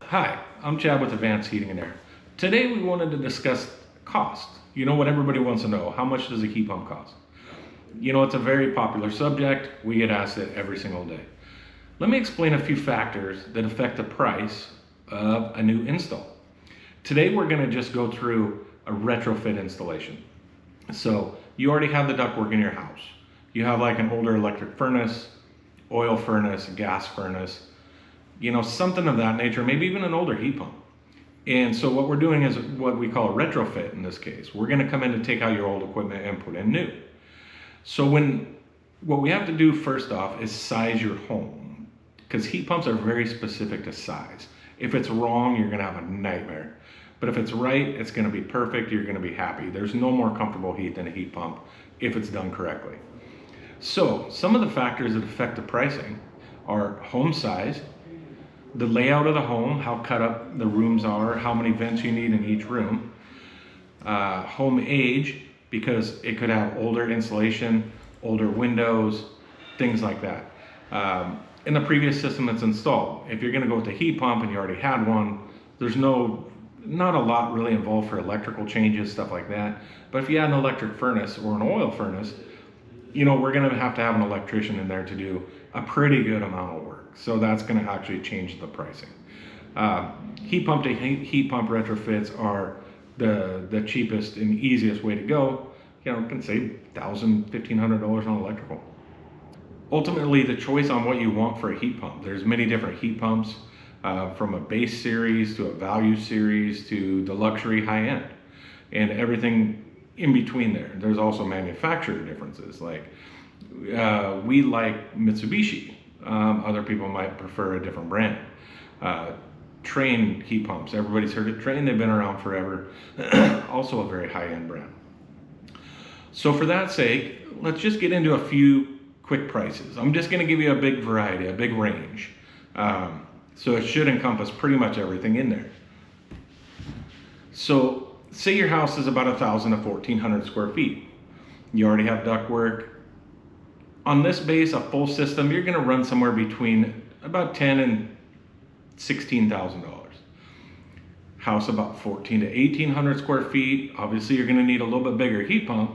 Hi, I'm Chad with Advanced Heating and Air. Today we wanted to discuss cost. You know what everybody wants to know, how much does a heat pump cost? You know, it's a very popular subject. We get asked it every single day. Let me explain a few factors that affect the price of a new install. Today we're going to just go through a retrofit installation. So you already have the ductwork in your house. You have like an older electric furnace, oil furnace, gas furnace, you know, something of that nature, maybe even an older heat pump. And so what we're doing is what we call a retrofit in this case. We're going to come in and take out your old equipment and put in new. So what we have to do first off is size your home, because heat pumps are very specific to size. If it's wrong, you're going to have a nightmare. But if it's right, it's going to be perfect. You're going to be happy. There's no more comfortable heat than a heat pump if it's done correctly. So some of the factors that affect the pricing are home size, the layout of the home, how cut up the rooms are, how many vents you need in each room, home age, because it could have older insulation, older windows, things like that. In the previous system that's installed, if you're going to go with a heat pump and you already had one, there's not a lot really involved for electrical changes, stuff like that. But if you had an electric furnace or an oil furnace, you know, we're going to have an electrician in there to do a pretty good amount of work. So that's going to actually change the pricing. Heat pump to heat pump retrofits are the cheapest and easiest way to go. You know, it can save $1,000, $1,500 on electrical. Ultimately, the choice on what you want for a heat pump. There's many different heat pumps, from a base series to a value series to the luxury high end, and everything in between there. There's also manufacturer differences. Like we like Mitsubishi. Other people might prefer a different brand. Trane heat pumps. Everybody's heard of Trane. They've been around forever. Also a very high-end brand. So for that sake, let's just get into a few quick prices. I'm just going to give you a big variety, a big range. So it should encompass pretty much everything in there. So say your house is about 1,000 to 1,400 square feet. You already have ductwork. On this base, a full system, you're going to run somewhere between about $10,000 and $16,000. House about 1,400 to 1,800 square feet. Obviously, you're going to need a little bit bigger heat pump.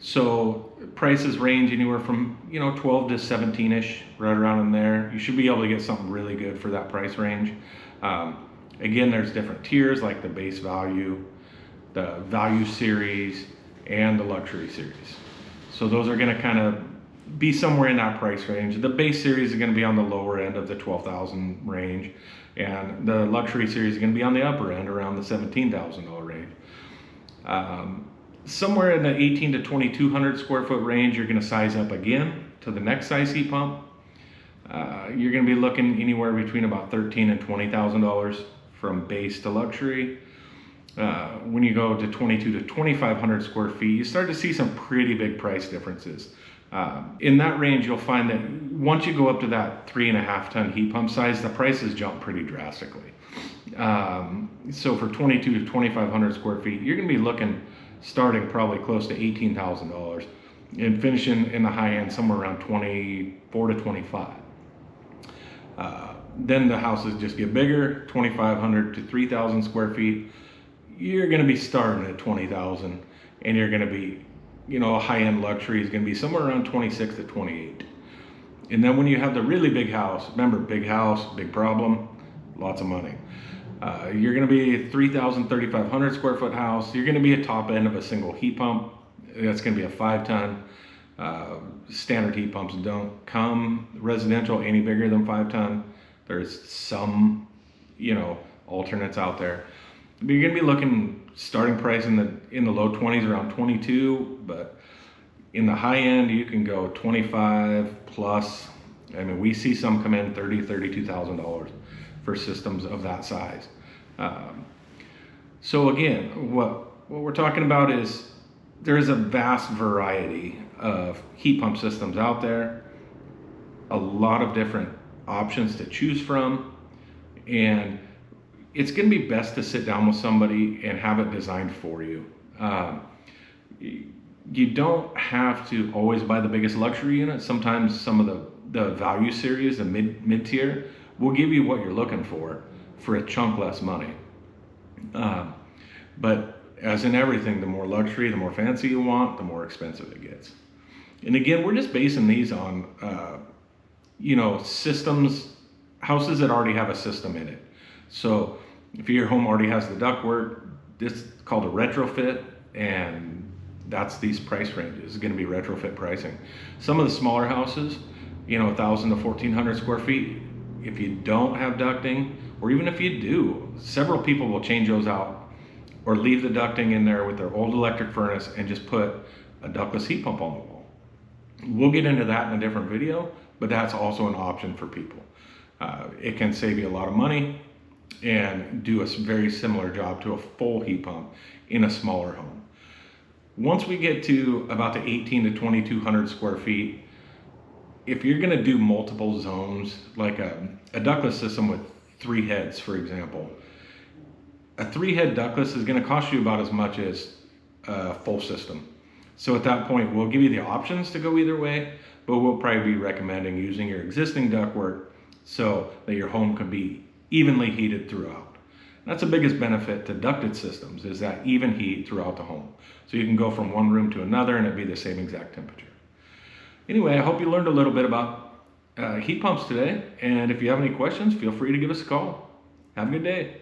So prices range anywhere from 12 to 17-ish, right around in there. You should be able to get something really good for that price range. Again, there's different tiers like the base value, the value series, and the luxury series. So those are going to kind of be somewhere in that price range. The base series is going to be on the lower end of the $12,000 range, and the luxury series is going to be on the upper end, around the $17,000 range. Somewhere in the 1,800 to 2,200 square foot range, you're going to size up again to the next size heat pump. You're going to be looking anywhere between about $13,000 and $20,000 from base to luxury. When you go to 2,200 to 2,500 square feet, you start to see some pretty big price differences. In that range, you'll find that once you go up to that 3.5 ton heat pump size, the prices jump pretty drastically. So for 2,200 to 2,500 square feet, you're going to be looking starting probably close to $18,000 and finishing in the high end somewhere around 24 to 25. Then the houses just get bigger, 2,500 to 3,000 square feet. You're going to be starting at 20,000, and you're going to be, a high-end luxury is going to be somewhere around 26 to 28. And then when you have the really big house, remember, big house, big problem, lots of money. You're going to be a 3,000, 3,500 square foot house. You're going to be a top end of a single heat pump. That's going to be a 5-ton. Standard heat pumps don't come residential any bigger than 5-ton. There's some, alternates out there. But you're going to be looking starting price in the low 20s, around 22. But in the high end, you can go 25 plus. I mean, we see some come in $32,000 for systems of that size. So again, what we're talking about is there is a vast variety of heat pump systems out there, a lot of different options to choose from, and it's going to be best to sit down with somebody and have it designed for you. You don't have to always buy the biggest luxury unit. Sometimes some of the value series, the mid tier, will give you what you're looking for for a chunk less money. Um, but as in everything, the more luxury, the more fancy you want, the more expensive it gets. And again, we're just basing these on, systems, houses that already have a system in it. So if your home already has the ductwork, this is called a retrofit, and that's these price ranges. It's going to be retrofit pricing. Some of the smaller houses, 1,000 to 1,400 square feet, if you don't have ducting, or even if you do, several people will change those out or leave the ducting in there with their old electric furnace and just put a ductless heat pump on the wall. We'll get into that in a different video, but that's also an option for people. It can save you a lot of money and do a very similar job to a full heat pump in a smaller home. Once we get to about the 18 to 2,200 square feet, if you're going to do multiple zones, like a ductless system with 3 heads, for example, a 3-head ductless is going to cost you about as much as a full system. So at that point, we'll give you the options to go either way, but we'll probably be recommending using your existing ductwork so that your home can be evenly heated throughout. That's the biggest benefit to ducted systems, is that even heat throughout the home. So you can go from one room to another and it'd be the same exact temperature. Anyway, I hope you learned a little bit about heat pumps today, and if you have any questions, feel free to give us a call. Have a good day.